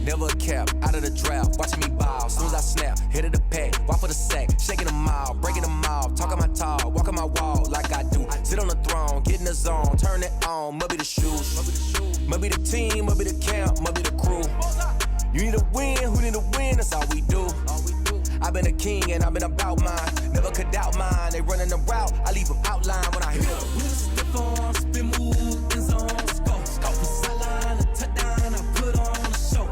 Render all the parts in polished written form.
never a cap, out of the drought, watching me ball. Soon as I snap, hit of the pack, walk for the sack, shaking them all, breaking them off, talking my talk, walking my wall like I do. Sit on the throne, get in the zone, turn it on, must be the shoes, must be the team, must be the camp, must be the crew. You need a win, who need a win, that's all we do. I've been a king and I've been about mine, never could doubt mine. They running the route, I leave them outline when I hit them. Stiff on, spin move, in zone, scope, from sideline to touchdown, I put on a show.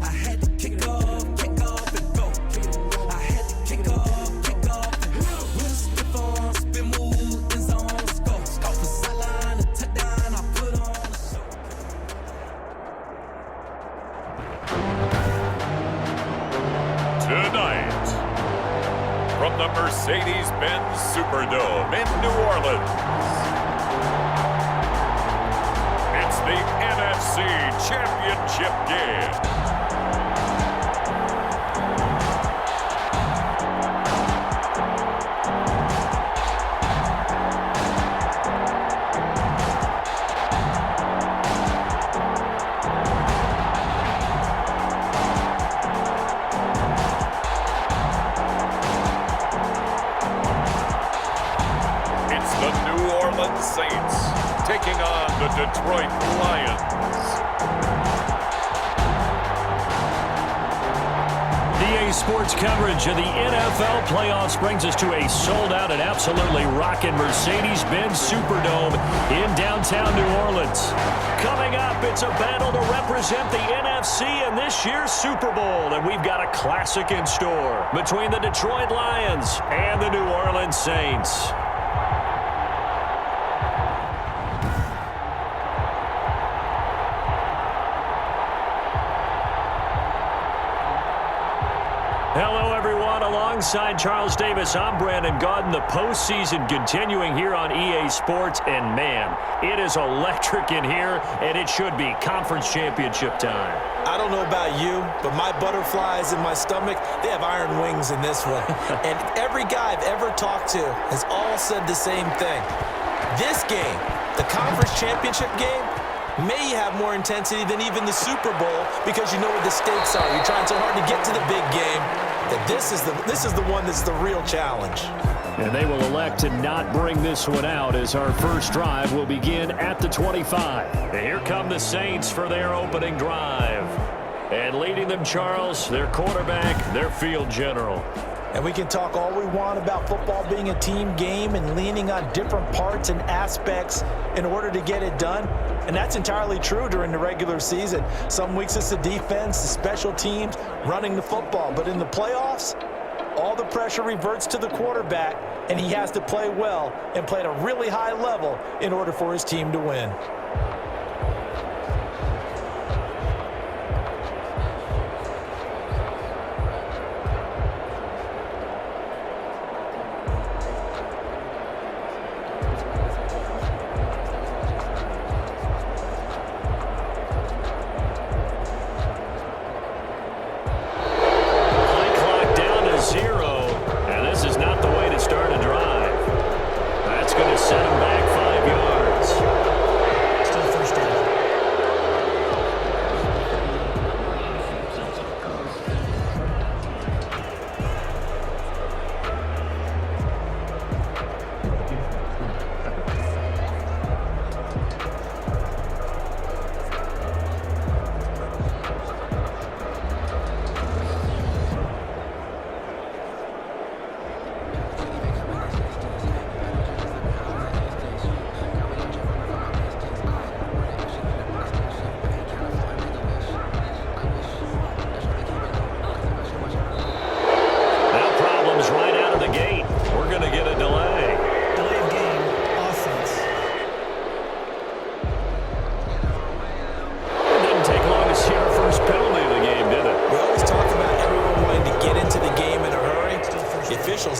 I had to kick off and go. I had to kick off and go. Stiff on, spin move, in zone, scope, from sideline to touchdown, I put on a show. Tonight, from the Mercedes-Benz Superdome in New Orleans, it's the NFC Championship game. Saints taking on the Detroit Lions. EA Sports coverage of the NFL playoffs brings us to a sold-out and absolutely rocking Mercedes-Benz Superdome in downtown New Orleans. Coming up, it's a battle to represent the NFC in this year's Super Bowl, and we've got a classic in store between the Detroit Lions and the New Orleans Saints. Hello, everyone. Alongside Charles Davis, I'm Brandon Gaudin. The postseason continuing here on EA Sports. And, man, it is electric in here, and it should be conference championship time. I don't know about you, but my butterflies in my stomach, they have iron wings in this one. And every guy I've ever talked to has all said the same thing. This game, the conference championship game, may have more intensity than even the Super Bowl because you know what the stakes are. You're trying so hard to get to the big game that this is the one that's the real challenge. And they will elect to not bring this one out as our first drive will begin at the 25. And here come the Saints for their opening drive. And leading them, Charles, their quarterback, their field general. And we can talk all we want about football being a team game and leaning on different parts and aspects in order to get it done. And that's entirely true during the regular season. Some weeks it's the defense, the special teams, running the football. But in the playoffs, all the pressure reverts to the quarterback, and he has to play well and play at a really high level in order for his team to win.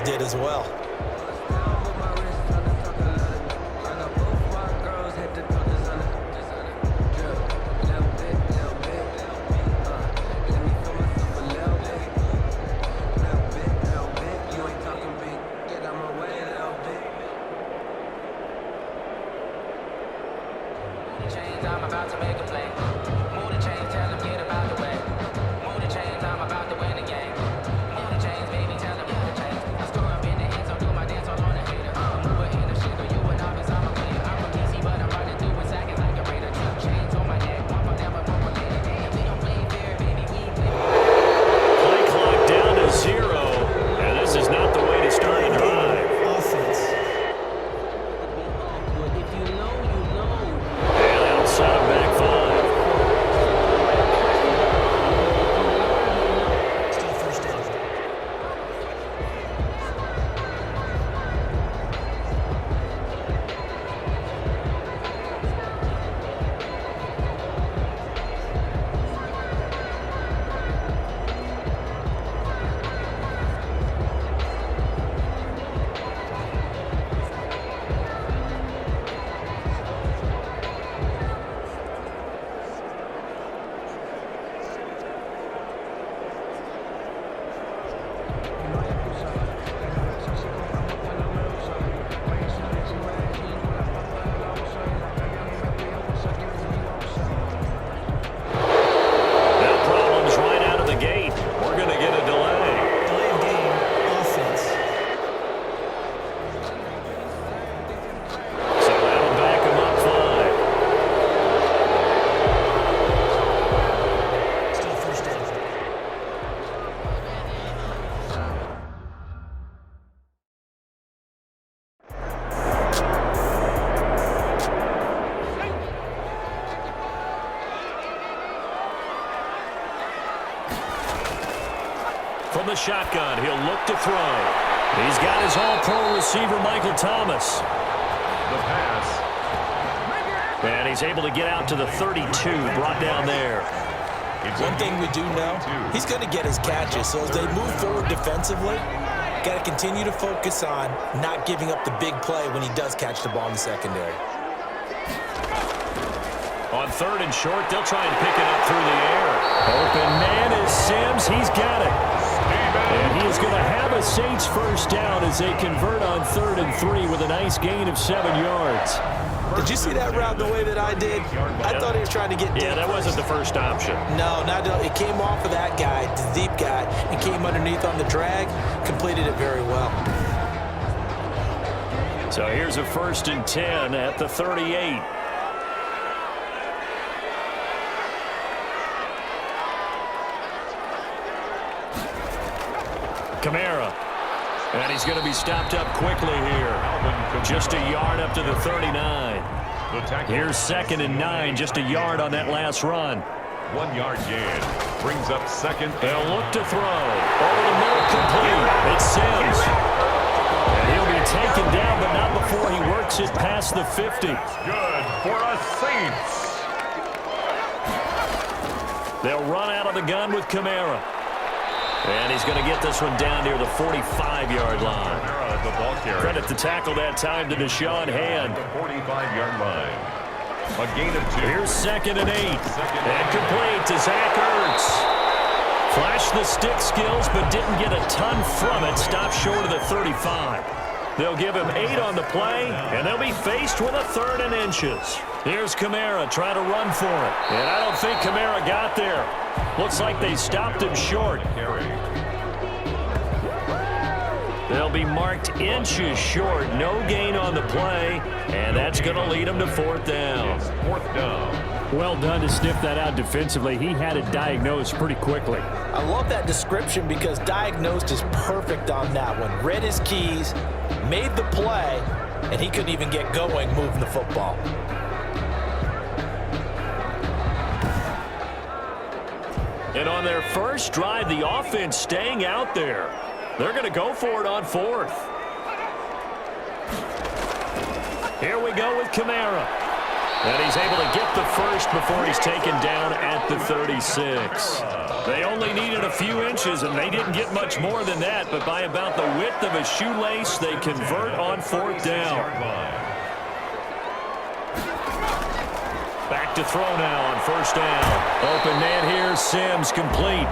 Did as well. I'm about to make a play. Move the chain, tell them get about the way. From the shotgun, he'll look to throw. He's got his all-pro receiver, Michael Thomas. The pass. And he's able to get out to the 32, brought down there. One thing we do know, he's going to get his catches. So as they move forward defensively, got to continue to focus on not giving up the big play when he does catch the ball in the secondary. On 3rd and short, they'll try and pick it up through the air. Open man is Sims. He's got it. And he is going to have a Saints first down as they convert on 3rd and 3 with a nice gain of 7 yards. Did you see that route the way that I did? I thought he was trying to get deep. Yeah, that wasn't the first option. No, it came off of that guy, the deep guy, and came underneath on the drag, completed it very well. So here's a 1st and 10 at the 38. Kamara. And he's going to be stopped up quickly here. Just a yard up to the 39. Here's 2nd and 9, just a yard on that last run. 1 yard gain. Brings up 2nd. They'll look to throw. Over the middle, complete. It's Sims. And he'll be taken down, but not before he works it past the 50. Good for a Saints. They'll run out of the gun with Kamara. And he's going to get this one down near the 45-yard line. The ball carrier. Credit the tackle that time to Deshaun Hand. The 45-yard line. A gain of 2. Here's 2nd and 8. And complete to Zach Ertz. Flashed the stick skills, but didn't get a ton from it. Stopped short of the 35. They'll give him 8 on the play, and they'll be faced with a 3rd and inches. Here's Kamara trying to run for it. And I don't think Kamara got there. Looks like they stopped him short. They'll be marked inches short. No gain on the play, and that's going to lead them to 4th down. 4th down. Well done to sniff that out defensively. He had it diagnosed pretty quickly. I love that description because diagnosed is perfect on that one. Read his keys, made the play, and he couldn't even get going moving the football. And on their first drive, the offense staying out there. They're going to go for it on 4th. Here we go with Kamara. And he's able to get the first before he's taken down at the 36. They only needed a few inches, and they didn't get much more than that. But by about the width of a shoelace, they convert on 4th down. Back to throw now on 1st down. Open man here, Sims complete.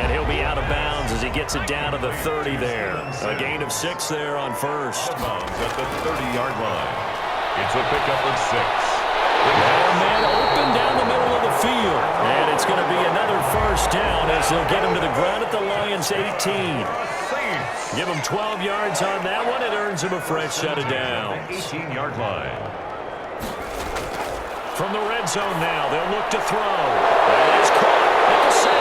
And he'll be out of bounds as he gets it down to the 30 there. A gain of 6 there on 1st. At the 30-yard line. It's a pickup of 6. And man open down the middle of the field. And it's going to be another 1st down as they'll get him to the ground at the Lions' 18. Give him 12 yards on that one. It earns him a fresh set of downs. 18-yard line. From the red zone now, they'll look to throw. And it's caught at the 7.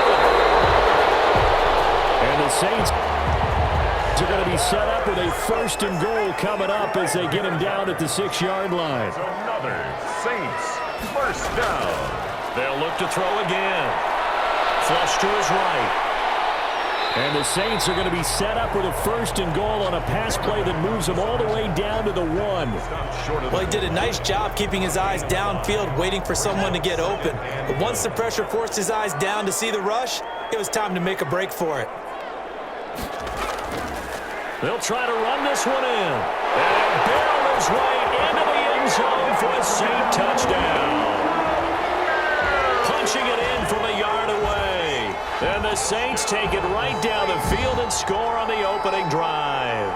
And the Saints are going to be set up with a 1st and goal coming up as they get him down at the 6-yard line. Another Saints 1st down. They'll look to throw again. Flush to his right. And the Saints are going to be set up with a 1st and goal on a pass play that moves them all the way down to the 1. Well, he did a nice job keeping his eyes downfield, waiting for someone to get open. But once the pressure forced his eyes down to see the rush, it was time to make a break for it. They'll try to run this one in. And barrel his way into the end zone for a Saint touchdown. Punching it in from a yard away. And the Saints take it right down the field and score on the opening drive.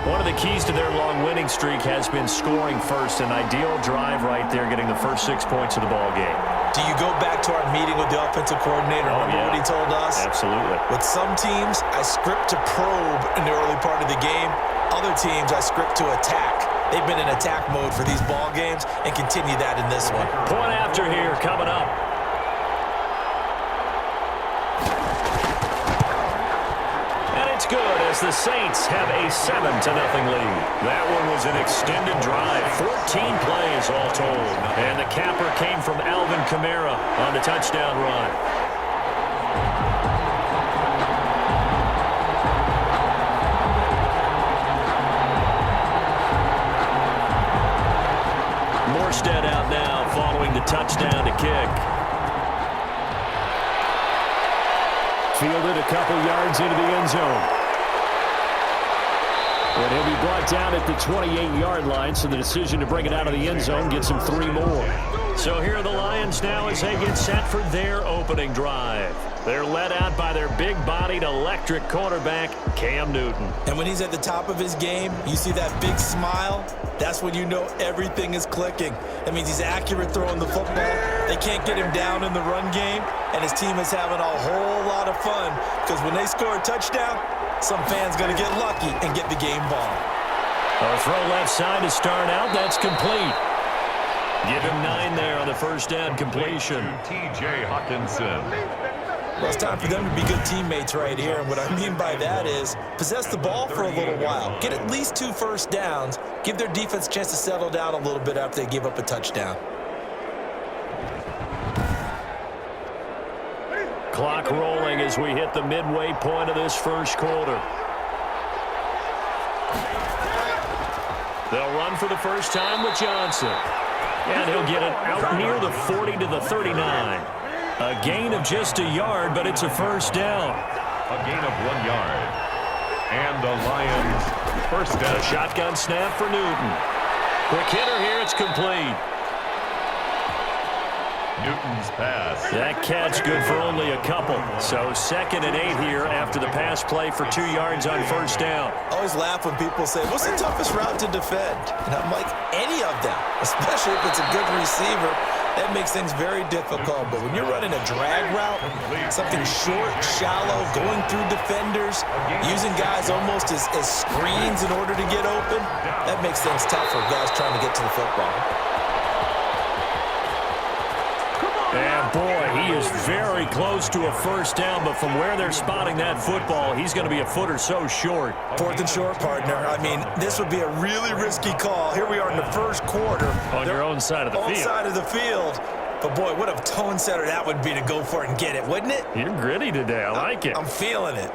One of the keys to their long winning streak has been scoring first. An ideal drive right there, getting the first 6 points of the ball game. Do you go back to our meeting with the offensive coordinator? Remember what he told us? Absolutely. With some teams, I script to probe in the early part of the game. Other teams, I script to attack. They've been in attack mode for these ball games and continue that in this one. Point after here coming up. It's good as the Saints have a 7-0 lead. That one was an extended drive, 14 plays all told. And the capper came from Alvin Kamara on the touchdown run. Morstead out now following the touchdown to kick. Fielded a couple yards into the end zone. And he'll be brought down at the 28-yard line, so the decision to bring it out of the end zone gets him 3 more. So here are the Lions now as they get set for their opening drive. They're led out by their big-bodied electric quarterback, Cam Newton. And when he's at the top of his game, you see that big smile, that's when you know everything is clicking. That means he's accurate throwing the football. They can't get him down in the run game, and his team is having a whole lot of fun because when they score a touchdown, some fan's going to get lucky and get the game ball. A throw left side to start out. That's complete. Give him 9 there on the first down completion. T.J. Hawkinson. Well, it's time for them to be good teammates right here. And what I mean by that is possess the ball for a little while. Get at least 2 first downs. Give their defense a chance to settle down a little bit after they give up a touchdown. Clock rolling as we hit the midway point of this first quarter. They'll run for the first time with Johnson. And he'll get it out near the 40 to the 39. A gain of just a yard, but it's a first down. A gain of 1 yard. And the Lions first down. A shotgun snap for Newton. Quick hitter here, it's complete. Newton's pass. That catch good for only a couple. So 2nd and 8 here after the pass play for 2 yards on first down. I always laugh when people say, what's the toughest route to defend? And I'm like, any of them, especially if it's a good receiver. That makes things very difficult. But when you're running a drag route, something short, shallow, going through defenders, using guys almost as screens in order to get open, that makes things tough for guys trying to get to the football. And boy, he is very close to a first down, but from where they're spotting that football, he's going to be a foot or so short. 4th and short, partner. I mean, this would be a really risky call. Here we are in the first quarter. On your own side of the field. On side of the field. But boy, what a tone setter that would be to go for it and get it, wouldn't it? You're gritty today. I like it. I'm feeling it.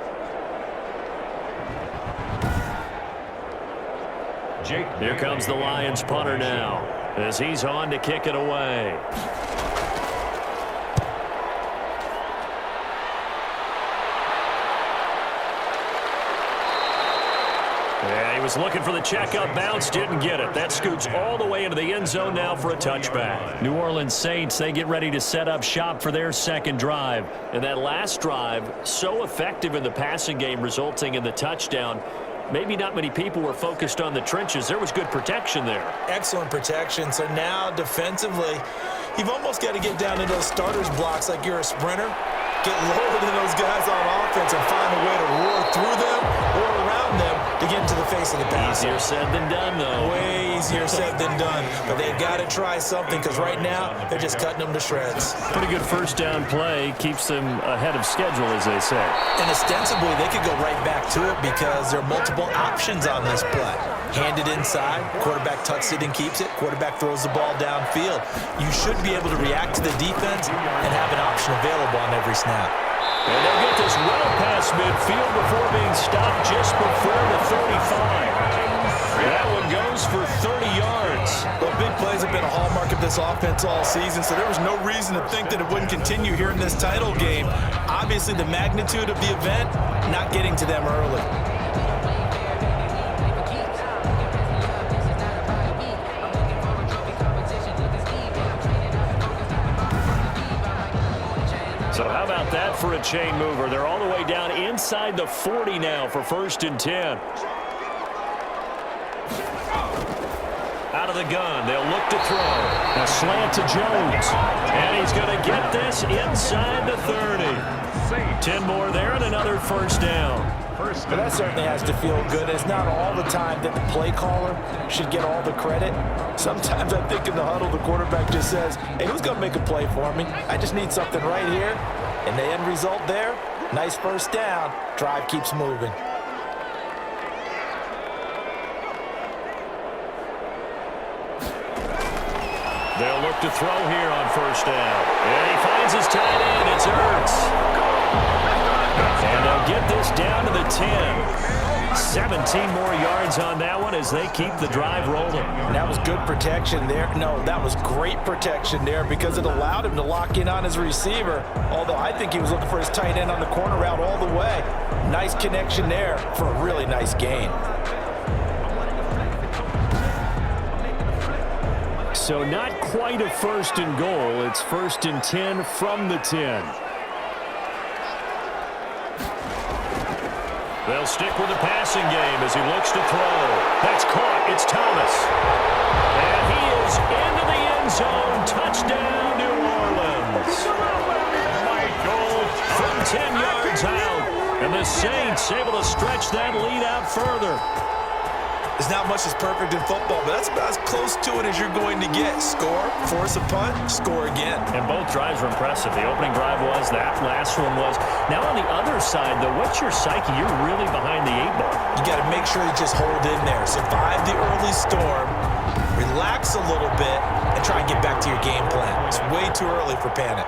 Here comes the Lions punter now as he's on to kick it away. Yeah, he was looking for the checkup bounce, didn't get it. That scoots all the way into the end zone now for a touchback. New Orleans Saints, they get ready to set up shop for their second drive. And that last drive, so effective in the passing game, resulting in the touchdown. Maybe not many people were focused on the trenches. There was good protection there. Excellent protection. So now defensively, you've almost got to get down to those starters blocks like you're a sprinter. Get lower than those guys on offense and find a way to roar through them or around them to get into the face of the pass. Easier said than done, though. Way easier said than done. But they've got to try something because right now they're just cutting them to shreds. Pretty good first down play. Keeps them ahead of schedule, as they say. And ostensibly, they could go right back to it because there are multiple options on this play. Hand it inside, quarterback tucks it and keeps it, quarterback throws the ball downfield. You should be able to react to the defense and have an option available on every snap. And they'll get this well past midfield before being stopped just before the 35. That one goes for 30 yards. Well, big plays have been a hallmark of this offense all season, so there was no reason to think that it wouldn't continue here in this title game. Obviously, the magnitude of the event, not getting to them early. So how about that for a chain mover? They're all the way down inside the 40 now for 1st and 10. Out of the gun, they'll look to throw. A slant to Jones. And he's going to get this inside the 30. 10 more there and another first down. But that certainly has to feel good. It's not all the time that the play caller should get all the credit. Sometimes I think in the huddle, the quarterback just says, hey, who's going to make a play for me? I just need something right here. And the end result there, nice first down. Drive keeps moving. They'll look to throw here on first down. And he finds his tight end. It's Ertz. And they'll get this down to the 10. 17 more yards on that one as they keep the drive rolling. That was good protection there. No, that was great protection there because it allowed him to lock in on his receiver, although I think he was looking for his tight end on the corner route all the way. Nice connection there for a really nice gain. So not quite a 1st and goal. It's 1st and 10 from the 10. They'll stick with the passing game as he looks to throw. That's caught. It's Thomas. And he is into the end zone. Touchdown, New Orleans. From 10 yards out. And the Saints able to stretch that lead out further. There's not much that's perfect in football, but that's about as close to it as you're going to get. Score, force a punt, score again. And both drives were impressive. The opening drive was, that last one was. Now on the other side, though, what's your psyche? You're really behind the 8-ball. You got to make sure you just hold in there. Survive the early storm, relax a little bit, and try and get back to your game plan. It's way too early for panic.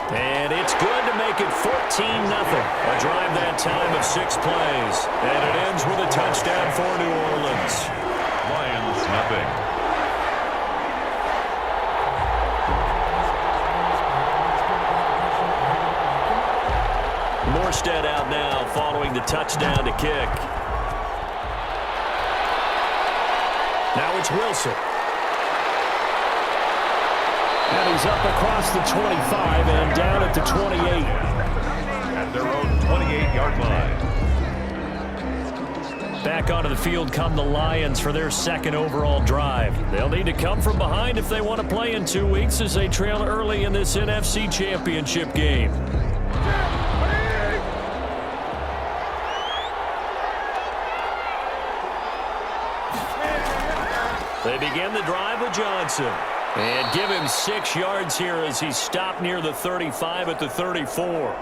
And it's good to make it 14-0. A drive that time of 6 plays. And it ends with a touchdown for New Orleans. Lions nothing. Morstead out now following the touchdown to kick. Now it's Wilson. And he's up across the 25 and down at the 28. At their own 28-yard line. Back onto the field come the Lions for their 2nd overall drive. They'll need to come from behind if they want to play in 2 weeks as they trail early in this NFC Championship game. They begin the drive with Johnson. And give him 6 yards here as he stopped near the 35 at the 34.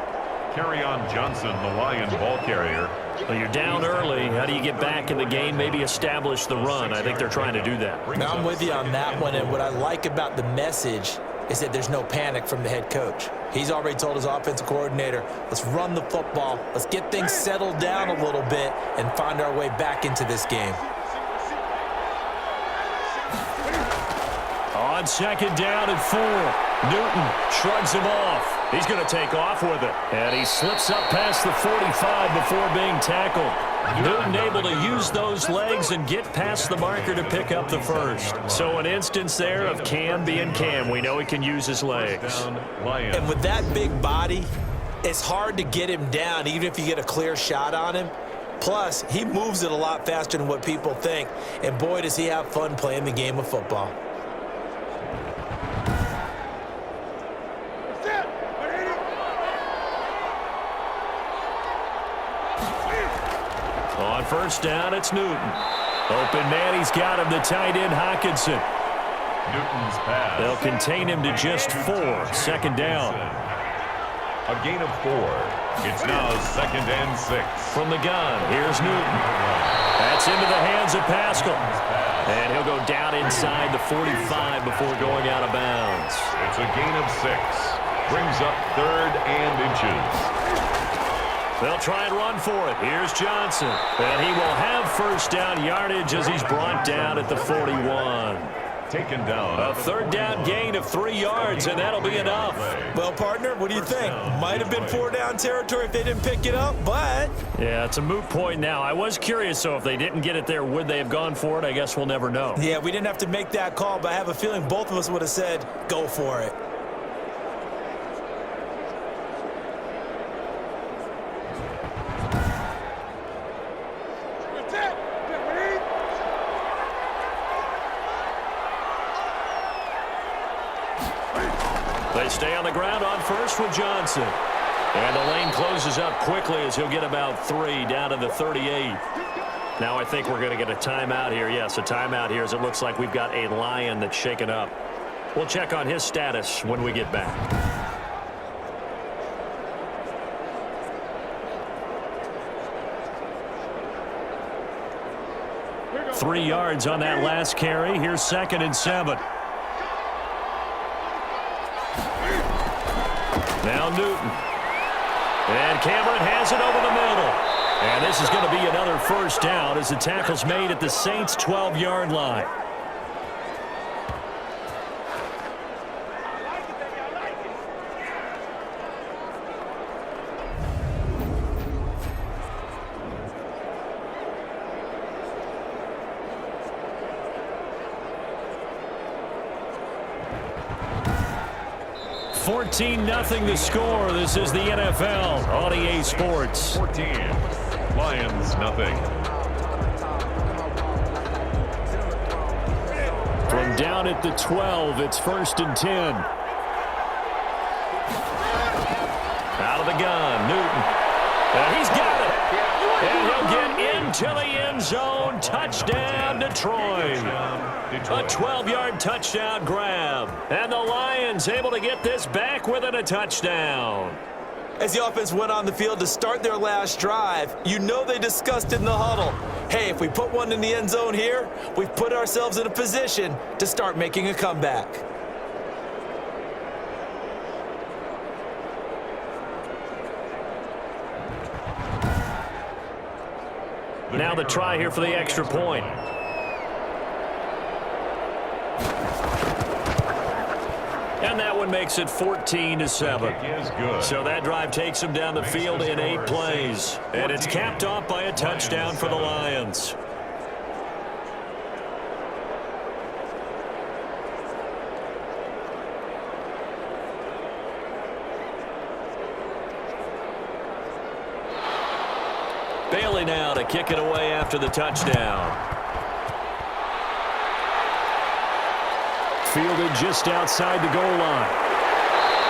Kerryon Johnson, the Lion ball carrier. Well, you're down early. How do you get back in the game, maybe establish the run? I think they're trying to do that. Now I'm with you on that one, and what I like about the message is that there's no panic from the head coach. He's already told his offensive coordinator, let's run the football, let's get things settled down a little bit and find our way back into this game. On 2nd down and 4. Newton shrugs him off. He's going to take off with it. And he slips up past the 45 before being tackled. Newton able to use those legs and get past the marker to pick up the first. So an instance there of Cam being Cam. We know he can use his legs. And with that big body, it's hard to get him down even if you get a clear shot on him. Plus, he moves it a lot faster than what people think. And boy, does he have fun playing the game of football. On 1st down, it's Newton. Open man, he's got him, the tight end, Hockenson. Newton's pass. They'll contain him to just 4. 2nd down. A gain of 4. It's now 2nd and 6. From the gun, here's Newton. That's into the hands of Pascal. And he'll go down inside the 45 before going out of bounds. It's a gain of 6. Brings up 3rd and inches. They'll try and run for it. Here's Johnson. And he will have 1st down yardage as he's brought down at the 41. Taken down. A 3rd down gain of 3 yards, and that'll be enough. Well, partner, what do you think? Might have been 4 down territory if they didn't pick it up, but... Yeah, it's a moot point now. I was curious, so if they didn't get it there, would they have gone for it? I guess we'll never know. Yeah, we didn't have to make that call, but I have a feeling both of us would have said, go for it. They stay on the ground on 1st with Johnson. And the lane closes up quickly as he'll get about 3 down to the 38. Now I think we're going to get a timeout here. Yes, a timeout here as it looks like we've got a Lion that's shaken up. We'll check on his status when we get back. Three yards on that last carry. Here's 2nd and 7. Now Newton. And Cameron has it over the middle. And this is going to be another first down as the tackle's made at the Saints' 12-yard line. $14-0 the score. This is the NFL on EA Sports. 14. Lions, nothing. From down at the 12, it's 1st and 10. Out of the gun, Newton. And he's got it. And he'll get into the end zone. Touchdown, Detroit. A 12-yard touchdown grab. And the Lions able to get this back within a touchdown. As the offense went on the field to start their last drive, you know they discussed in the huddle, hey, if we put one in the end zone here, we've put ourselves in a position to start making a comeback. Now the try here for the extra point. And that one makes it 14-7. So that drive takes them down the field in 8 plays. And it's capped off by a touchdown for the Lions. Bailey now to kick it away after the touchdown. Fielded just outside the goal line.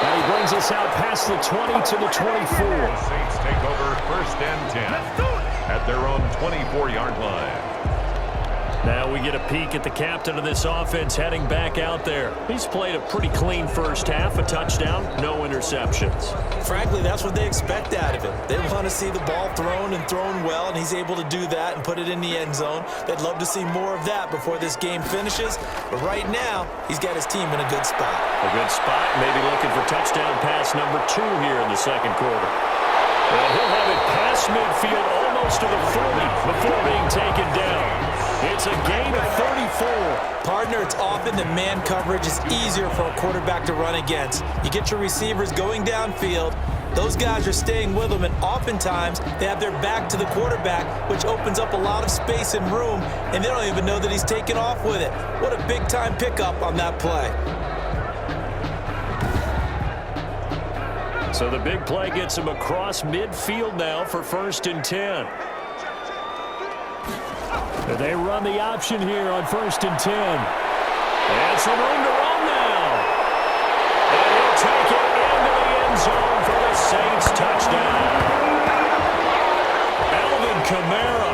And he brings us out past the 20 to the 24. Saints take over 1st and 10 at their own 24-yard line. Now we get a peek at the captain of this offense heading back out there. He's played a pretty clean first half, a touchdown, no interceptions. Frankly, that's what they expect out of him. They want to see the ball thrown and thrown well, and he's able to do that and put it in the end zone. They'd love to see more of that before this game finishes. But right now, he's got his team in a good spot. A good spot, maybe looking for touchdown pass number 2 here in the second quarter. Well, he'll have it past midfield almost to the 40 before being taken down. It's a gain of 34. Partner, it's often that man coverage is easier for a quarterback to run against. You get your receivers going downfield. Those guys are staying with them, and oftentimes they have their back to the quarterback, which opens up a lot of space and room, and they don't even know that he's taken off with it. What a big-time pickup on that play. So the big play gets him across midfield now for 1st and 10. They run the option here on 1st and 10. And some room to run now. And he'll take it into the end zone for the Saints touchdown. Alvin Kamara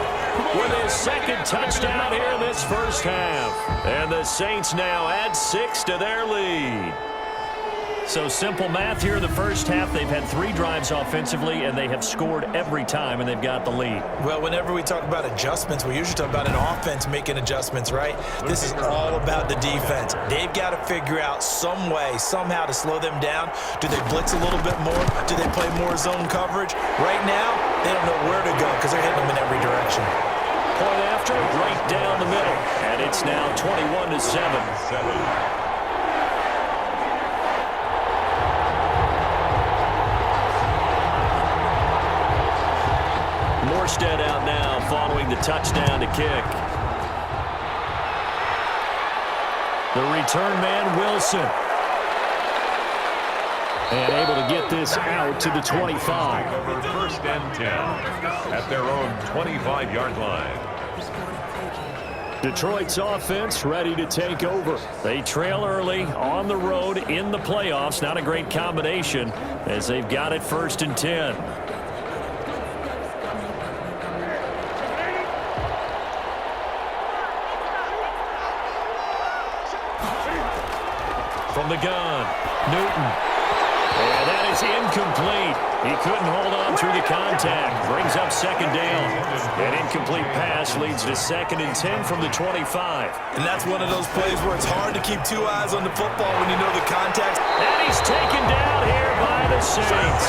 with his second touchdown here in this first half. And the Saints now add 6 to their lead. So simple math here in the first half. They've had 3 drives offensively, and they have scored every time, and they've got the lead. Well, whenever we talk about adjustments, we usually talk about an offense making adjustments, right? This is all about the defense. They've got to figure out some way, somehow to slow them down. Do they blitz a little bit more? Do they play more zone coverage? Right now, they don't know where to go because they're hitting them in every direction. Point after, right down the middle. And it's now 21-7. Morstead out now following the touchdown to kick. The return man, Wilson. And able to get this out to the 25. Over 1st and 10 at their own 25-yard line. Detroit's offense ready to take over. They trail early on the road in the playoffs. Not a great combination as they've got it 1st and 10. From the gun, Newton. And that is incomplete. He couldn't hold on through the contact. Brings up 2nd down. An incomplete pass leads to 2nd and 10 from the 25. And that's one of those plays where it's hard to keep 2 eyes on the football when you know the contact. And he's taken down here by the Saints.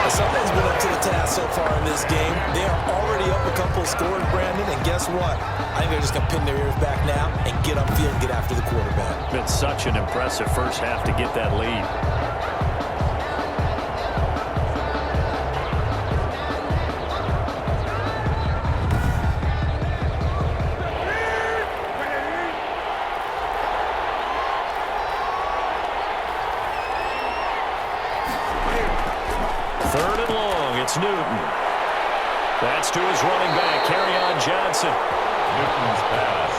Someone's been up to the task so far in this game. They are already up a couple of scores, Brandon, and guess what? I think they're just going to pin their ears back now and get upfield and get after the quarterback. Been such an impressive first half to get that lead. Third and long, it's Newton. That's to his running back, Kerryon Johnson. Newton's pass.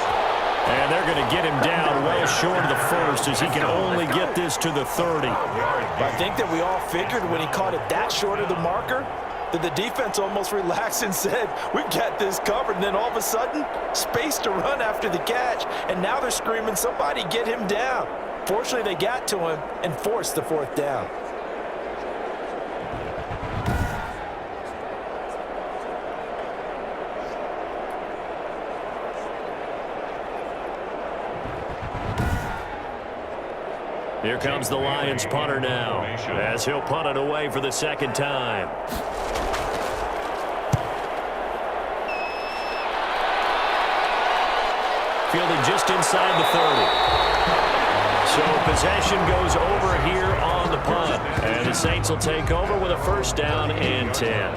And they're going to get him down well short of the first as he can only get this to the 30. I think that we all figured when he caught it that short of the marker that the defense almost relaxed and said, we got this covered. And then all of a sudden, space to run after the catch. And now they're screaming, somebody get him down. Fortunately, they got to him and forced the fourth down. Here comes the Lions punter now, as he'll punt it away for the second time. Fielding just inside the 30. So possession goes over here on the punt. And the Saints will take over with a first down and 10.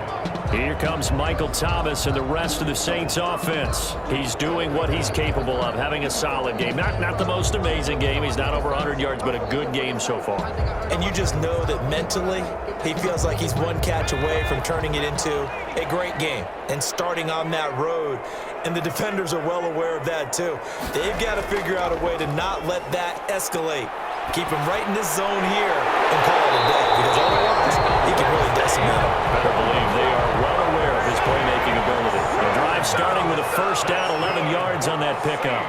Here comes Michael Thomas and the rest of the Saints offense. He's doing what he's capable of, having a solid game. Not the most amazing game. He's not over 100 yards, but a good game so far. And you just know that mentally, he feels like he's one catch away from turning it into a great game and starting on that road. And the defenders are well aware of that, too. They've got to figure out a way to not let that escalate. Keep him right in this zone here and call it a day, because otherwise he can really decimate him. Better believe they are well aware of his playmaking ability. The drive starting with a first down, 11 yards on that pickup.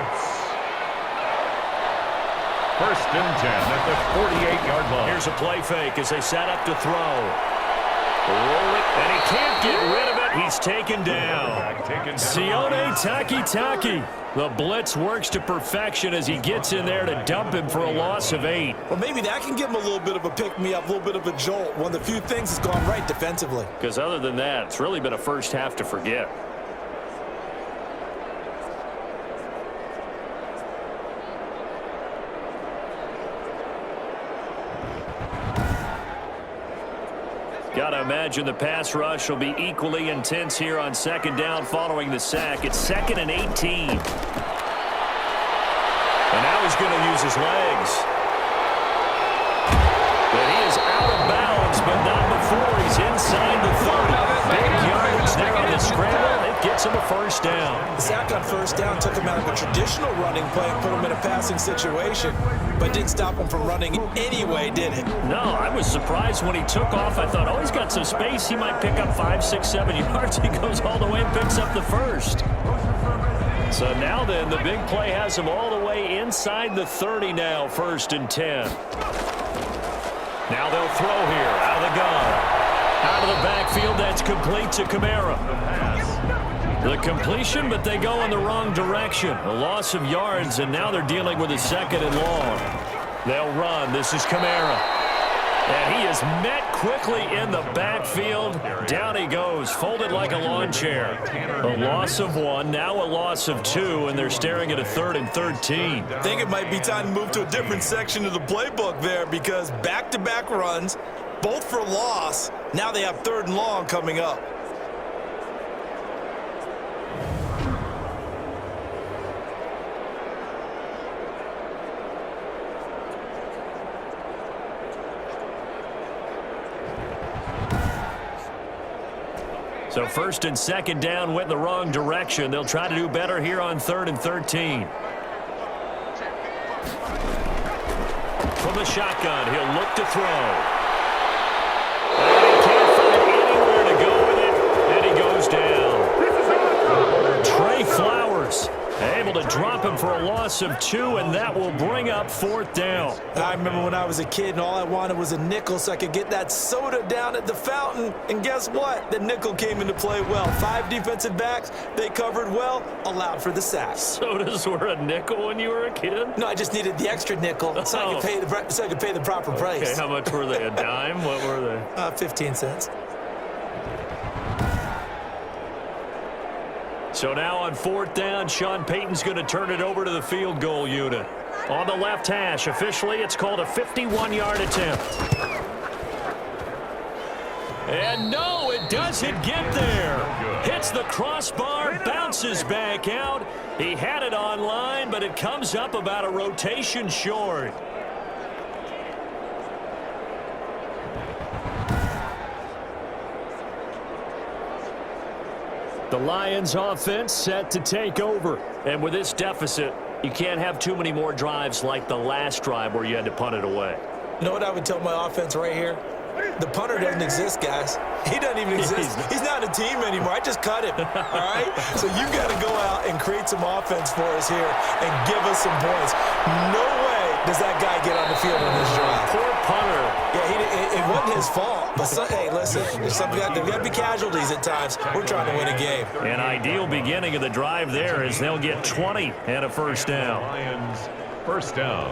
First and 10 at the 48-yard line. Here's a play fake as they set up to throw. Roll it, and he can't get rid of it. He's taken down. Sione Takitaki. The blitz works to perfection as he gets in there to dump him for a loss of 8. Well, maybe that can give him a little bit of a pick-me-up, a little bit of a jolt. One of the few things that's gone right defensively. Because other than that, it's really been a first half to forget. Got to imagine the pass rush will be equally intense here on second down following the sack. It's 2nd and 18. And now he's going to use his legs. But he is out of bounds, but not before he's inside the 30. Big yards there on the scramble. It gets him a first down. The sack on first down took him out of a traditional running play and put him in a passing situation, but didn't stop him from running anyway, did it? No, I was surprised when he took off. I thought, oh, he's got some space. He might pick up 5, 6, 7 yards. He goes all the way and picks up the first. So now then, the big play has him all the way inside the 30 now, 1st and 10. Now they'll throw here out of the gun. Out of the backfield, that's complete to Kamara. The completion, but they go in the wrong direction. A loss of yards, and now they're dealing with a 2nd and long. They'll run. This is Kamara. And he is met quickly in the backfield. Down he goes, folded like a lawn chair. A loss of 1, now a loss of 2, and they're staring at a 3rd and 13. I think it might be time to move to a different section of the playbook there, because back-to-back runs, both for loss. Now they have 3rd and long coming up. So 1st and 2nd down went the wrong direction. They'll try to do better here on 3rd and 13. From the shotgun, he'll look to throw. And he can't find anywhere to go with it, and he goes down. Trey Flowers able to drop him for a loss of 2, and that will bring up 4th down. I remember when I was a kid and all I wanted was a nickel so I could get that soda down at the fountain. And guess what? The nickel came into play well. 5 defensive backs, they covered well, allowed for the sacks. Sodas were a nickel when you were a kid? No, I just needed the extra nickel so I could pay the proper price. Okay, how much were they? A dime? What were they? 15 cents. So now on 4th down, Sean Payton's going to turn it over to the field goal unit. On the left hash, officially it's called a 51-yard attempt. And no, it doesn't get there. Hits the crossbar, bounces back out. He had it on line, but it comes up about a rotation short. The Lions offense set to take over. And with this deficit, you can't have too many more drives like the last drive where you had to punt it away. You know what I would tell my offense right here? The punter doesn't exist, guys. He doesn't even exist. He's not a team anymore. I just cut him, all right? So you've got to go out and create some offense for us here and give us some points. No way does that guy get on the field on this drive. Poor punter. Yeah, it wasn't his fault. But, hey, listen, there's got to be casualties at times. We're trying to win a game. An ideal beginning of the drive there is they'll get 20 and a first down. Lions, first down.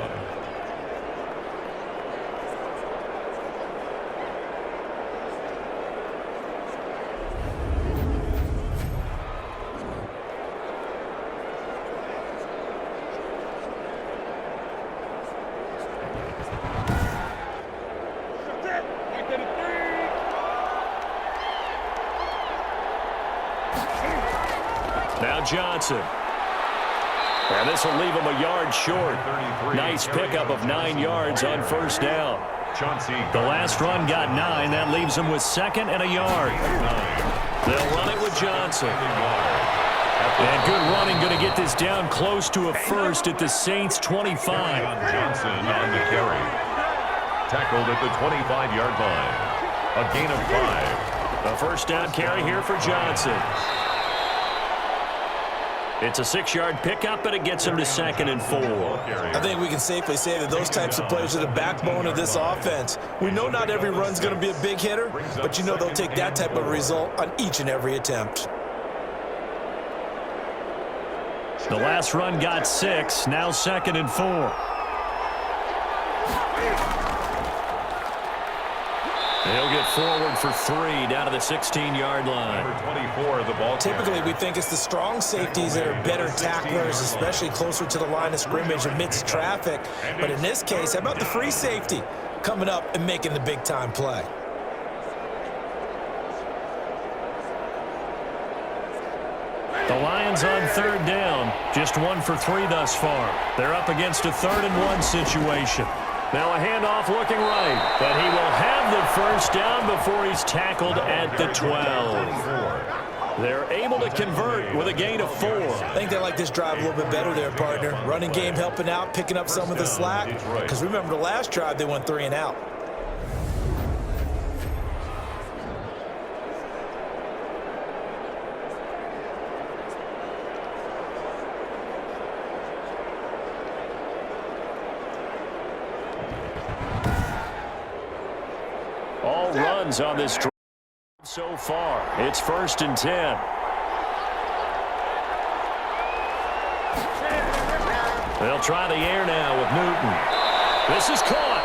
Now Johnson. And this will leave him a yard short. Nice pickup of 9 yards on first down. The last run got 9. That leaves him with 2nd and a yard. They'll run it with Johnson. And good running, going to get this down close to a first at the Saints' 25. Johnson on the carry. Tackled at the 25-yard line. A gain of 5. A first down carry here for Johnson. It's a 6-yard pickup, but it gets him to 2nd and 4. I think we can safely say that those types of players are the backbone of this offense. We know not every run's going to be a big hitter, but you know they'll take that type of result on each and every attempt. The last run got 6, now 2nd and 4. They'll get forward for 3 down to the 16-yard line. Number 24, the ball. Typically, we think it's the strong safeties that are better tacklers, especially closer to the line of scrimmage amidst traffic. But in this case, how about the free safety coming up and making the big-time play? The Lions on 3rd down, just 1 for 3 thus far. They're up against a 3rd and 1 situation. Now a handoff looking right, but he will have the first down before he's tackled at the 12. They're able to convert with a gain of 4. I think they like this drive a little bit better there, partner. Running game helping out, picking up some of the slack. Because remember the last drive, they went 3 and out. All runs on this drive so far. It's 1st and 10. They'll try the air now with Newton. This is caught.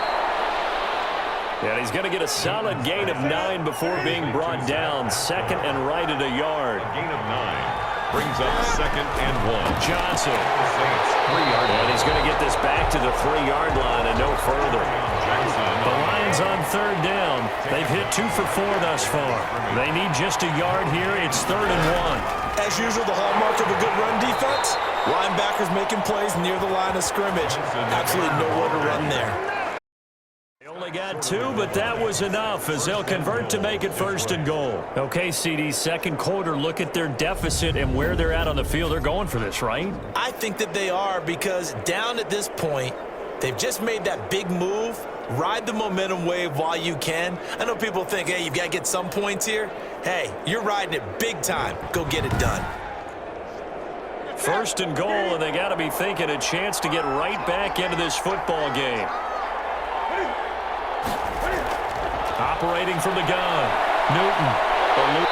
And he's going to get a solid gain of 9 before being brought down. 2nd and right at a yard. A gain of 9. Brings up 2nd and 1. Johnson. Saints, 3-yard line. And he's going to get this back to the 3-yard line and no further. The Lions on 3rd down. They've hit 2 for 4 thus far. They need just a yard here. It's 3rd and 1. As usual, the hallmark of a good run defense, linebackers making plays near the line of scrimmage. Absolutely nowhere to run there. They only got 2, but that was enough as they'll convert to make it 1st and goal. Okay, CD, 2nd quarter, look at their deficit and where they're at on the field. They're going for this, right? I think that they are, because down at this point, they've just made that big move. Ride the momentum wave while you can. I know people think, hey, you've got to get some points here. Hey, you're riding it big time. Go get it done. 1st and goal, and they got to be thinking a chance to get right back into this football game. Operating from the gun, Newton. And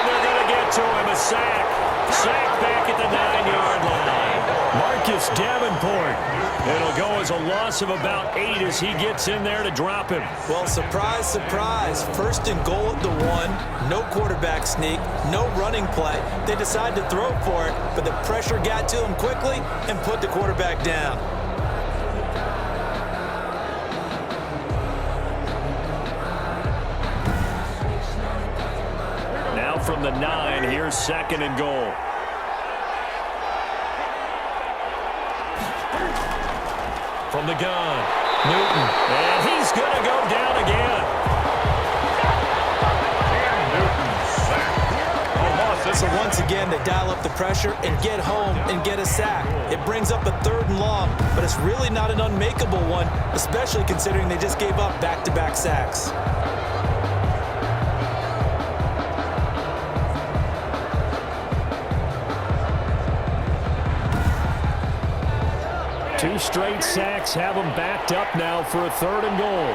they're going to get to him, a sack. Sack back at the 9-yard line. Marcus Davenport. It'll go as a loss of about 8 as he gets in there to drop him. Well, surprise, surprise. First and goal at the 1. No quarterback sneak. No running play. They decide to throw for it, but the pressure got to him quickly and put the quarterback down. Now from the 9, here's second and goal. From the gun, Newton, and he's going to go down again. And Newton sacked. So once again, they dial up the pressure and get home and get a sack. It brings up a 3rd and long, but it's really not an unmakeable one, especially considering they just gave up back-to-back sacks. Two straight sacks have them backed up now for a 3rd and goal.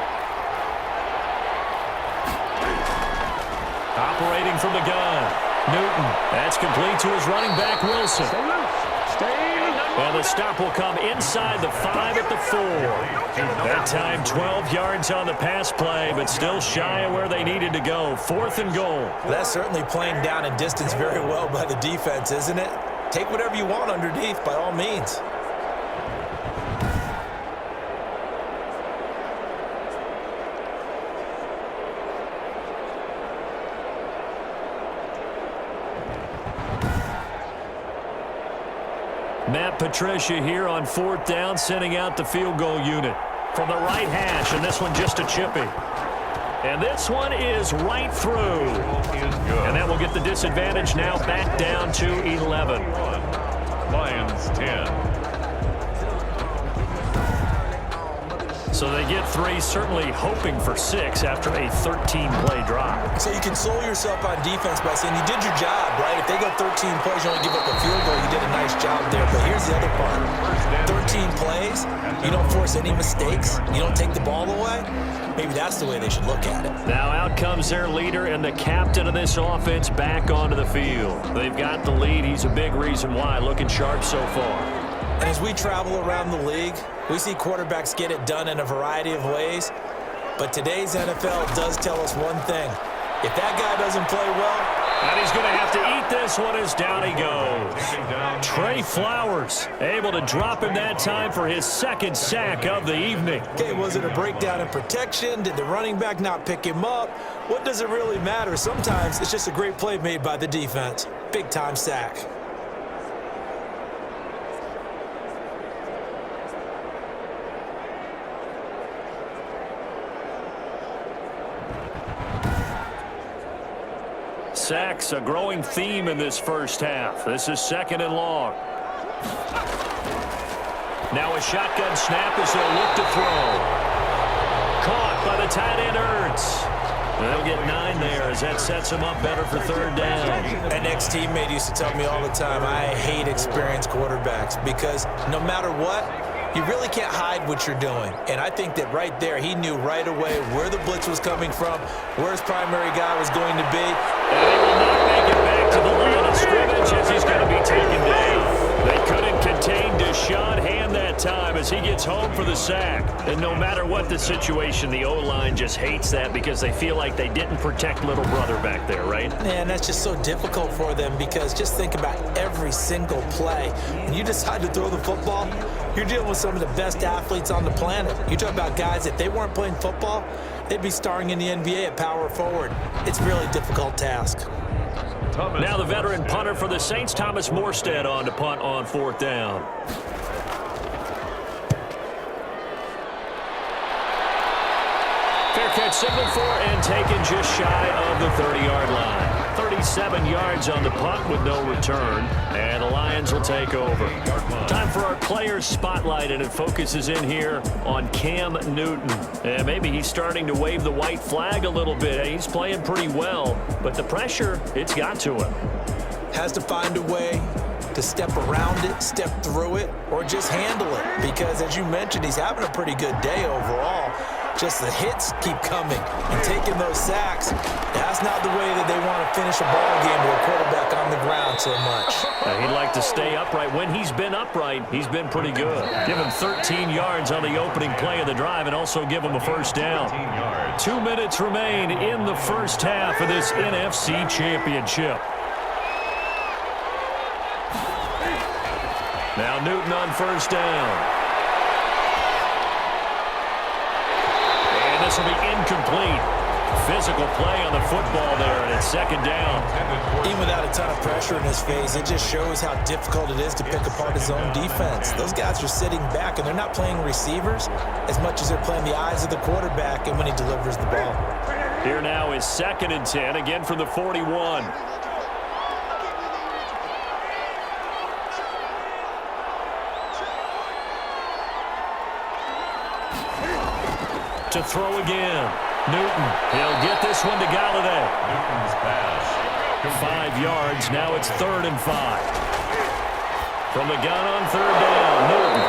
Operating from the gun, Newton. That's complete to his running back, Wilson. And the stop will come inside the 5 at the 4. That time 12 yards on the pass play, but still shy of where they needed to go. 4th and goal. That's certainly playing down and distance very well by the defense, isn't it? Take whatever you want underneath, by all means. Matt Patricia here on 4th down, sending out the field goal unit from the right hash, and this one just a chippy. And this one is right through. And that will get the disadvantage now back down to 11. Lions 10. So they get 3, certainly hoping for 6 after a 13-play drive. So you console yourself on defense by saying you did your job, right? If they go 13 plays, you only give up a field goal, you did a nice job there. But here's the other part. 13 plays, you don't force any mistakes, you don't take the ball away. Maybe that's the way they should look at it. Now out comes their leader and the captain of this offense back onto the field. They've got the lead. He's a big reason why. Looking sharp so far. And as we travel around the league, we see quarterbacks get it done in a variety of ways. But today's NFL does tell us one thing. If that guy doesn't play well, and he's going to have to eat this one as down he goes. Trey Flowers able to drop him that time for his 2nd sack of the evening. Okay, was it a breakdown in protection? Did the running back not pick him up? What does it really matter? Sometimes it's just a great play made by the defense. Big-time sack. Sacks, a growing theme in this first half. This is 2nd and long. Now a shotgun snap as they'll look to throw. Caught by the tight end, Ertz. They'll get 9 there as that sets them up better for 3rd down. An ex-teammate used to tell me all the time, I hate experienced quarterbacks because no matter what, you really can't hide what you're doing. And I think that right there, he knew right away where the blitz was coming from, where his primary guy was going to be. And he will not make it back to the line of scrimmage as he's going to be taken down. They couldn't contain Deshaun Hand that time as he gets home for the sack. And no matter what the situation, the O-line just hates that because they feel like they didn't protect little brother back there, right? Man, that's just so difficult for them because just think about every single play. When you decide to throw the football, you're dealing with some of the best athletes on the planet. You talk about guys, if they weren't playing football, they'd be starring in the NBA at power forward. It's a really difficult task. Now the veteran punter for the Saints, Thomas Morstead, on to punt on 4th down. Fair catch signaled for and taken just shy of the 30-yard line. 37 yards on the punt with no return, and the Lions will take over. Time for our players spotlight, and it focuses in here on Cam Newton. And maybe he's starting to wave the white flag a little bit. He's playing pretty well, but the pressure, it's got to him. Has to find a way to step around it, step through it, or just handle it. Because as you mentioned, he's having a pretty good day overall. Just the hits keep coming and taking those sacks. That's not the way that they want to finish a ball game with a quarterback on the ground so much. He'd like to stay upright. When he's been upright, he's been pretty good. Give him 13 yards on the opening play of the drive and also give him a first down. 2 minutes remain in the first half of this NFC Championship. Now Newton on first down. And this will be incomplete. Physical play on the football there, and it's second down. Even without a ton of pressure in his face, it just shows how difficult it is to pick apart his own defense. Those guys are sitting back, and they're not playing receivers as much as they're playing the eyes of the quarterback and when he delivers the ball. Here now is 2nd and 10, again from the 41. To throw again. Newton, he'll get this one to Galladay. Newton's pass. 5 yards, now it's 3rd and 5. From the gun on 3rd down, Newton.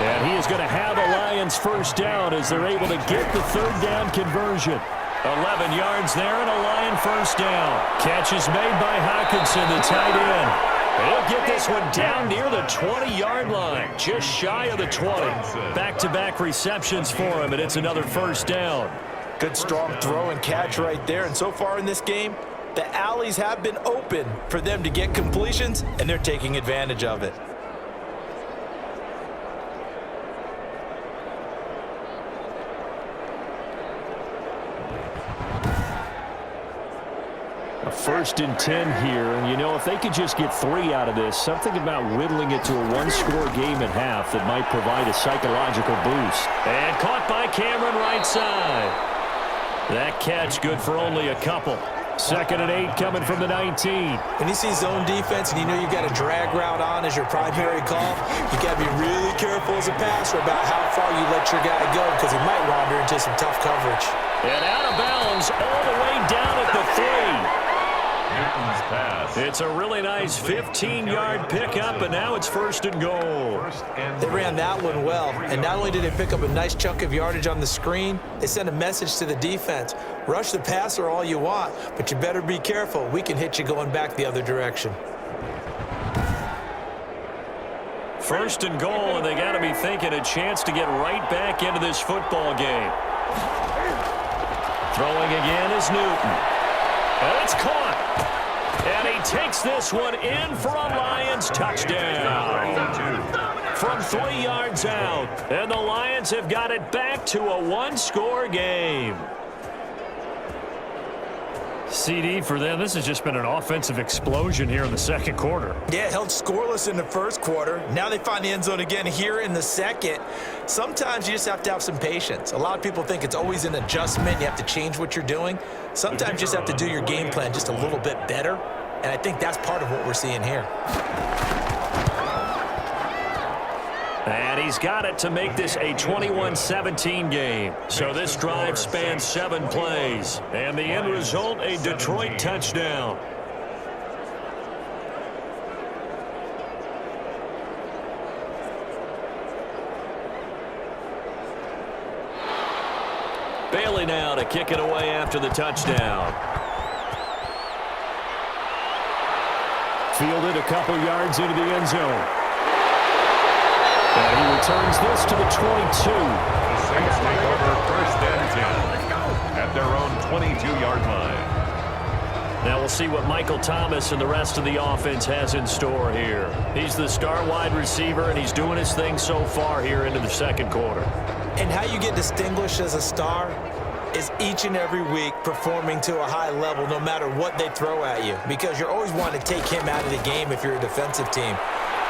And he is going to have a Lions first down as they're able to get the 3rd down conversion. 11 yards there and a Lion first down. Catch is made by Hockenson, the tight end. He'll get this one down near the 20-yard line, just shy of the 20. Back-to-back receptions for him, and it's another first down. Good strong throw and catch right there. And so far in this game, the alleys have been open for them to get completions, and they're taking advantage of it. A 1st and 10 here, and you know, if they could just get 3 out of this, something about whittling it to a one-score game at half that might provide a psychological boost. And caught by Cameron right side. That catch good for only a couple. 2nd and 8 coming from the 19. When you see zone defense and you know you've got a drag route on as your primary call, you got to be really careful as a passer about how far you let your guy go because he might wander into some tough coverage. And out of bounds all the way down at the 3. Newton's pass. It's a really nice 15-yard pickup, and now it's 1st and goal. They ran that one well, and not only did they pick up a nice chunk of yardage on the screen, they sent a message to the defense. Rush the passer all you want, but you better be careful. We can hit you going back the other direction. 1st and goal, and they got to be thinking a chance to get right back into this football game. Throwing again is Newton. And it's caught. And he takes this one in for a Lions touchdown. From 3 yards out. And the Lions have got it back to a one-score game. CD for them, this has just been an offensive explosion here in the second quarter. Yeah, held scoreless in the first quarter. Now they find the end zone again here in the second. Sometimes you just have to have some patience. A lot of people think it's always an adjustment. You have to change what you're doing. Sometimes you just have to do your game plan just a little bit better. And I think that's part of what we're seeing here. And he's got it to make this a 21-17 game. So this drive spans 7 plays. And the end result, a Detroit touchdown. Bailey now to kick it away after the touchdown. Fielded a couple yards into the end zone. And he returns this to the 22. The Saints take over 1st and 10 at their own 22-yard line. Now we'll see what Michael Thomas and the rest of the offense has in store here. He's the star wide receiver, and he's doing his thing so far here into the second quarter. And how you get distinguished as a star is each and every week performing to a high level no matter what they throw at you, because you're always wanting to take him out of the game if you're a defensive team.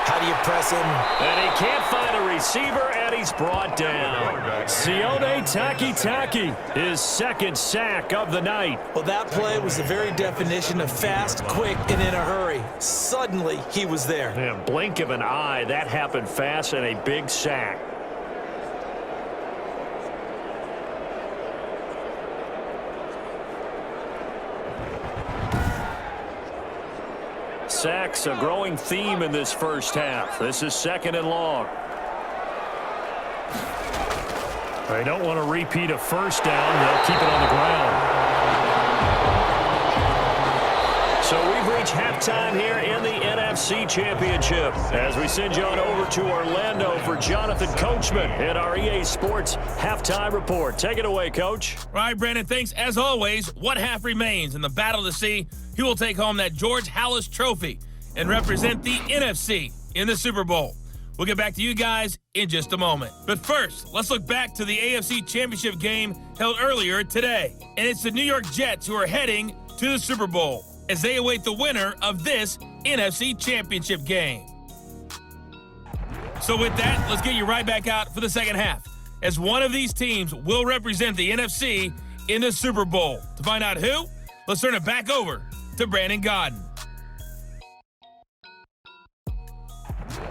How do you press him? And he can't find a receiver, and he's brought down. Sione Takitaki, his 2nd sack of the night. Well, that play was the very definition of fast, quick, and in a hurry. Suddenly, he was there. Yeah, blink of an eye, that happened fast, and a big sack. Sacks, a growing theme in this first half. This is 2nd and long. They don't want to repeat a first down. They'll keep it on the ground. So we've reached halftime here in the NFC Championship as we send you on over to Orlando for Jonathan Coachman at our EA Sports Halftime Report. Take it away, Coach. All right, Brandon, thanks. As always, one half remains in the battle to see who will take home that George Halas Trophy and represent the NFC in the Super Bowl. We'll get back to you guys in just a moment. But first, let's look back to the AFC Championship game held earlier today. And it's the New York Jets who are heading to the Super Bowl as they await the winner of this NFC Championship game. So with that, let's get you right back out for the second half, as one of these teams will represent the NFC in the Super Bowl. To find out who, let's turn it back over to Brandon Gaudin.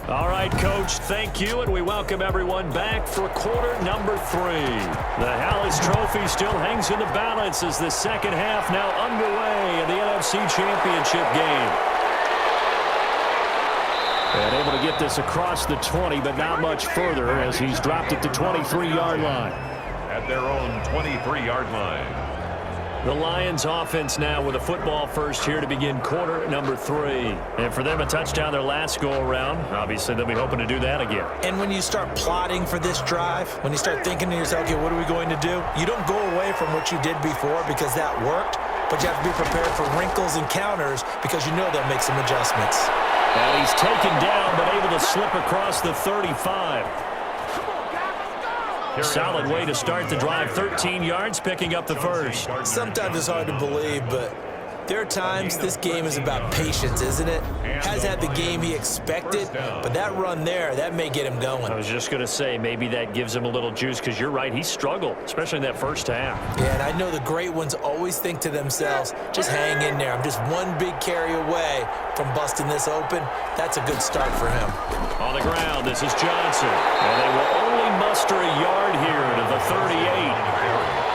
All right, Coach, thank you, and we welcome everyone back for quarter number 3. The Halas Trophy still hangs in the balance as the second half now underway in the NFC Championship game. And able to get this across the 20, but not much further as he's dropped it to 23-yard line. At their own 23-yard line. The Lions offense now with a football first here to begin quarter number 3. And for them, a touchdown their last go-around. Obviously, they'll be hoping to do that again. And when you start plotting for this drive, when you start thinking to yourself, okay, what are we going to do? You don't go away from what you did before because that worked, but you have to be prepared for wrinkles and counters because you know they'll make some adjustments. And he's taken down, but able to slip across the 35. Solid way to start the drive. 13 yards, picking up the first. Sometimes it's hard to believe, but there are times this game is about patience, isn't it? Has had the game he expected, but that run there, that may get him going. I was just going to say, maybe that gives him a little juice because you're right, he struggled, especially in that first half. Yeah, and I know the great ones always think to themselves, just hang in there. I'm just one big carry away from busting this open. That's a good start for him. On the ground, this is Johnson. And they will only muster a yard here to the 38.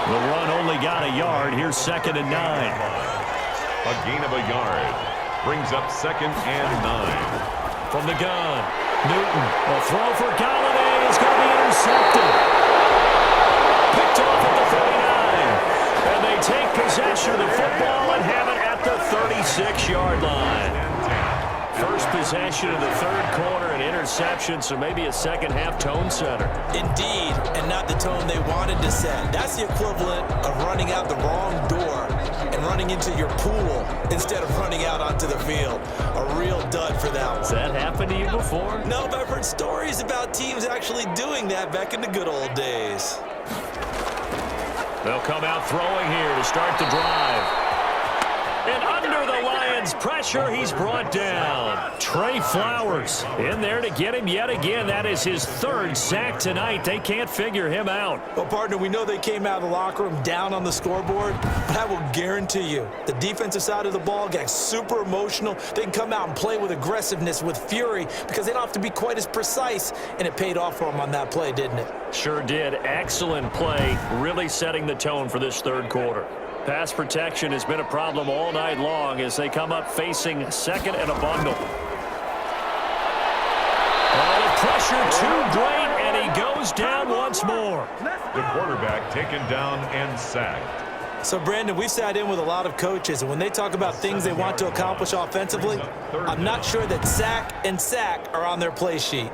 The run only got a yard. Here's 2nd and 9. A gain of a yard brings up 2nd and 9. From the gun, Newton. A throw for Golladay is going to be intercepted. Picked off at the 39. And they take possession of the football and have it at the 36-yard line. First possession of the third quarter, an interception, so maybe a second-half tone setter. Indeed, and not the tone they wanted to set. That's the equivalent of running out the wrong door and running into your pool instead of running out onto the field. A real dud for that one. Has that happened to you before? No, but I've heard stories about teams actually doing that back in the good old days. They'll come out throwing here to start the drive. And under the Lions' pressure, he's brought down. Trey Flowers in there to get him yet again. That is his 3rd sack tonight. They can't figure him out. Well, partner, we know they came out of the locker room down on the scoreboard, but I will guarantee you the defensive side of the ball got super emotional. They can come out and play with aggressiveness, with fury, because they don't have to be quite as precise, and it paid off for them on that play, didn't it? Sure did. Excellent play, really setting the tone for this third quarter. Pass protection has been a problem all night long as they come up facing 2nd and a bundle. Oh, the pressure too great, and he goes down once more. The quarterback taken down and sacked. So, Brandon, we've sat in with a lot of coaches, and when they talk about things they want to accomplish offensively, I'm not sure that sack and sack are on their play sheet.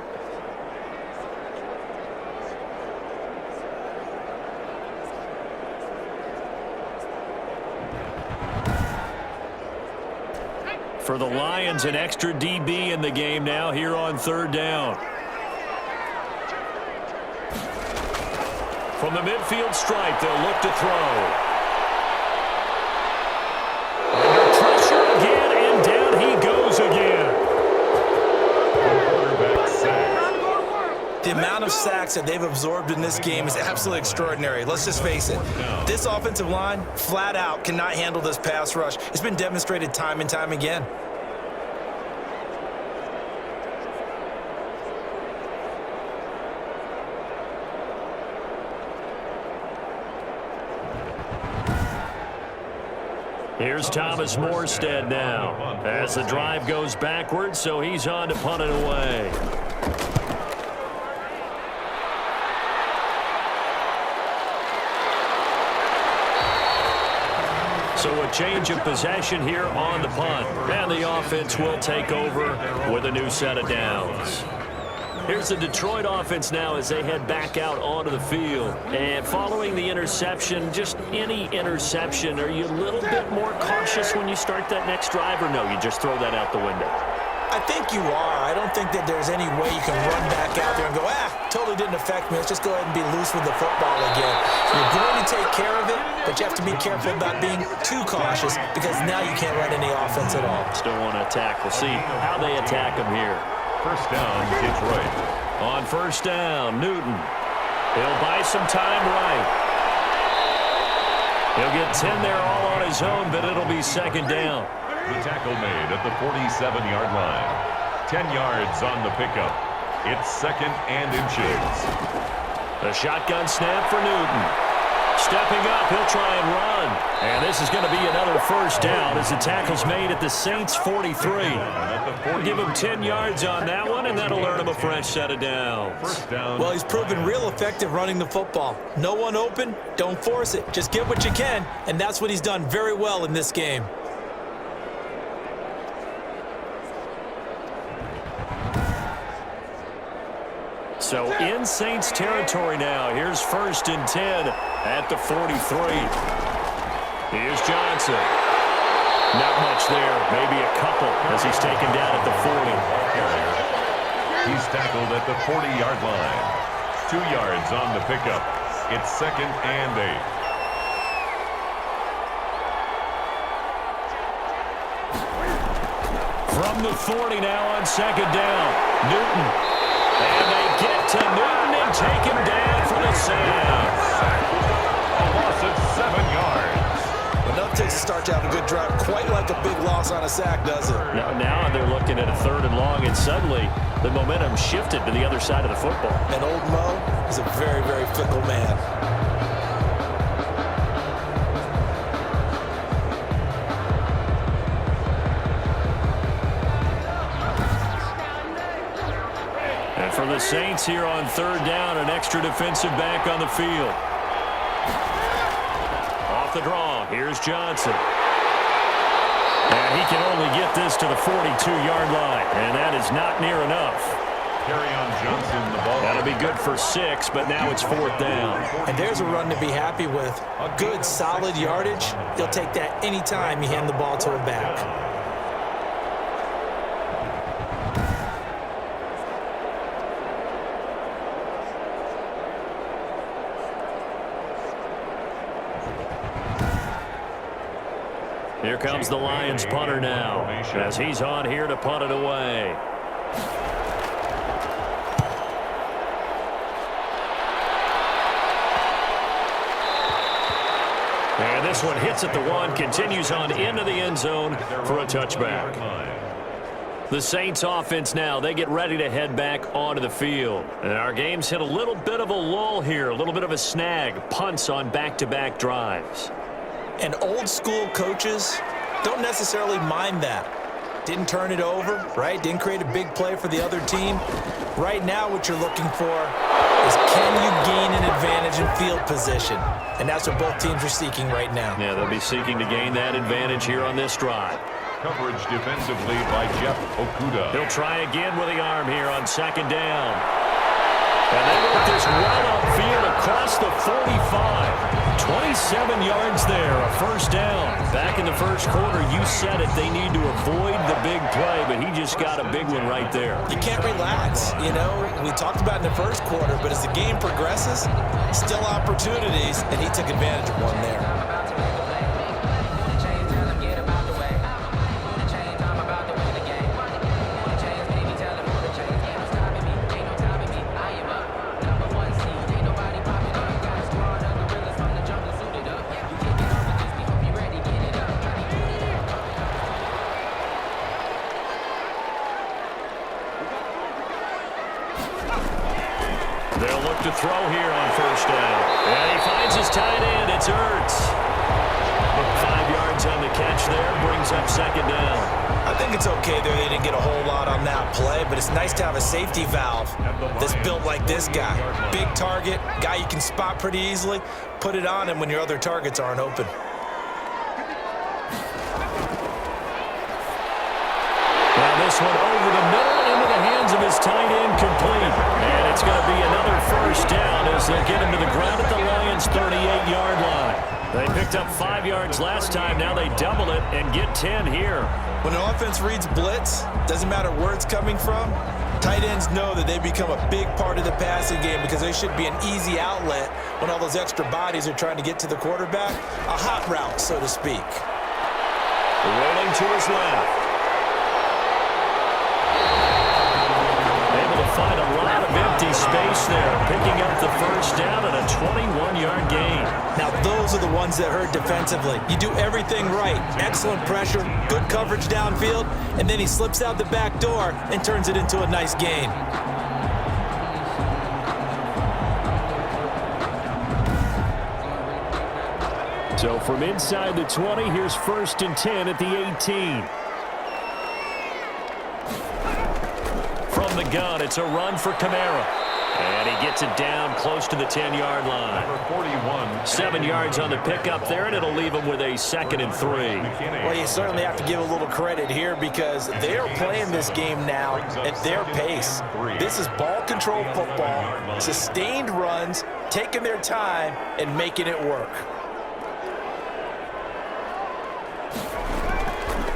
For the Lions, an extra DB in the game now here on 3rd down. From the midfield stripe, they'll look to throw. Under pressure again, and down he goes again. Quarterback sack. The amount of sacks that they've absorbed in this game is absolutely extraordinary. Let's just face it. This offensive line, flat out, cannot handle this pass rush. It's been demonstrated time and time again. Here's Thomas Morstead now as the drive goes backwards, so he's on to punt it away. change of possession here on the punt. And the offense will take over with a new set of downs. Here's the Detroit offense now as they head back out onto the field. And following the interception, just any interception, are you a little bit more cautious when you start that next drive, or no, you just throw that out the window? I think you are. I don't think that there's any way you can run back out there and go, totally didn't affect me. Let's just go ahead and be loose with the football again. You're going to take care of it, but you have to be careful about being too cautious because now you can't run any offense at all. Still want to attack. We'll see how they attack them here. First down, Detroit. On first down, Newton. He'll buy some time right. He'll get 10 there all on his own, but it'll be second down. The tackle made at the 47-yard line. 10 yards on the pickup. It's second and inches. The shotgun snap for Newton. Stepping up, he'll try and run. And this is going to be another first down as the tackle's made at the Saints 43. We'll give him 10 yards on that one, and that'll earn him a fresh set of downs. First down. Well, he's proven real effective running the football. No one open, don't force it. Just get what you can, and that's what he's done very well in this game. So in Saints territory now. Here's first and 10 at the 43. Here's Johnson. Not much there. Maybe a couple as he's taken down at the 40. He's tackled at the 40-yard line. 2 yards on the pickup. It's second and 8. From the 40 now on second down. Newton. And they get to Newton and take him down for the sack. A loss of 7 yards. Enough takes to start to have a good drive, quite like a big loss on a sack, does it? Now they're looking at a third and long, and suddenly the momentum shifted to the other side of the football. And old Mo is a very, very fickle man. For the Saints here on third down, an extra defensive back on the field. Off the draw, here's Johnson. And he can only get this to the 42-yard line, and that is not near enough. Kerryon Johnson, the ball. That'll be good for 6, but now it's fourth down. And there's a run to be happy with. Good, solid yardage. You'll take that anytime you hand the ball to a back. Here comes the Lions punter now as he's on here to punt it away. And this one hits at the 1, continues on into the end zone for a touchback. The Saints offense now, they get ready to head back onto the field. And our game's hit a little bit of a lull here, a little bit of a snag, punts on back-to-back drives. And old school coaches don't necessarily mind that. Didn't turn it over, right? Didn't create a big play for the other team. Right now what you're looking for is can you gain an advantage in field position? And that's what both teams are seeking right now. Yeah, they'll be seeking to gain that advantage here on this drive. Coverage defensively by Jeff Okudah. He'll try again with the arm here on second down. And they work this well upfield across the 45. 27 yards there, a first down. Back in the first quarter, you said it, they need to avoid the big play, but he just got a big one right there. You can't relax, you know. We talked about in the first quarter, but as the game progresses, still opportunities, and he took advantage of one there. They'll look to throw here on first down. And he finds his tight end. It's Ertz. 5 yards on the catch there. Brings up second down. I think it's okay there. They didn't get a whole lot on that play, but it's nice to have a safety valve that's built like this guy. Big target, guy you can spot pretty easily. Put it on him when your other targets aren't open. They picked up 5 yards last time. Now they double it and get 10 here. When an offense reads blitz, doesn't matter where it's coming from, tight ends know that they become a big part of the passing game because they should be an easy outlet when all those extra bodies are trying to get to the quarterback. A hot route, so to speak. Rolling to his left. Able to find a lot of empty space there, picking up the first down and a 21-yard gain. Now, those are the ones that hurt defensively. You do everything right. Excellent pressure, good coverage downfield, and then he slips out the back door and turns it into a nice gain. So from inside the 20, here's 1st and 10 at the 18. From the gun, it's a run for Kamara. And he gets it down close to the 10-yard line. Number 41. 7 yards on the pickup there, and it'll leave him with a 2nd and 3. Well, you certainly have to give a little credit here because they're playing this game now at their pace. This is ball control football, sustained runs, taking their time, and making it work.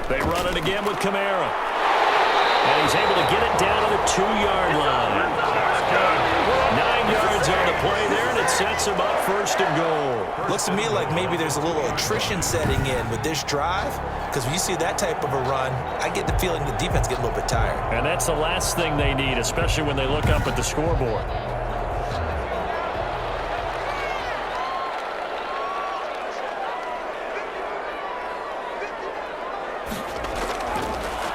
They run it again with Kamara. And he's able to get it down to the 2-yard line. 9 yards on the play there, and it sets him up 1st and goal. Looks to me like maybe there's a little attrition setting in with this drive because when you see that type of a run, I get the feeling the defense get a little bit tired. And that's the last thing they need, especially when they look up at the scoreboard.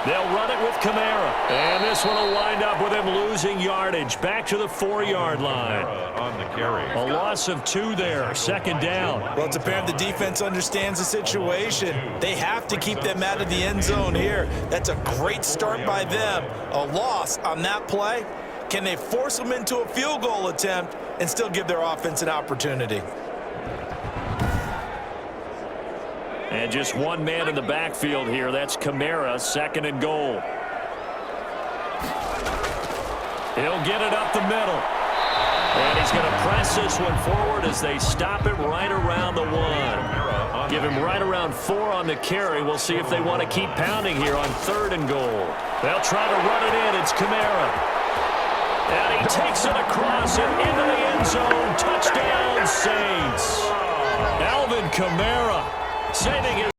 They'll run it with Kamara. And this one will wind up with him losing yardage. Back to the 4-yard line. On the carry. A loss of 2 there. 2nd down. Well, it's apparent the defense understands the situation. They have to keep them out of the end zone here. That's a great start by them. A loss on that play. Can they force them into a field goal attempt and still give their offense an opportunity? And just one man in the backfield here. That's Kamara, 2nd and goal. He'll get it up the middle. And he's going to press this one forward as they stop it right around the 1. Give him right around 4 on the carry. We'll see if they want to keep pounding here on 3rd and goal. They'll try to run it in. It's Kamara. And he takes it across and into the end zone. Touchdown, Saints. Alvin Kamara saving his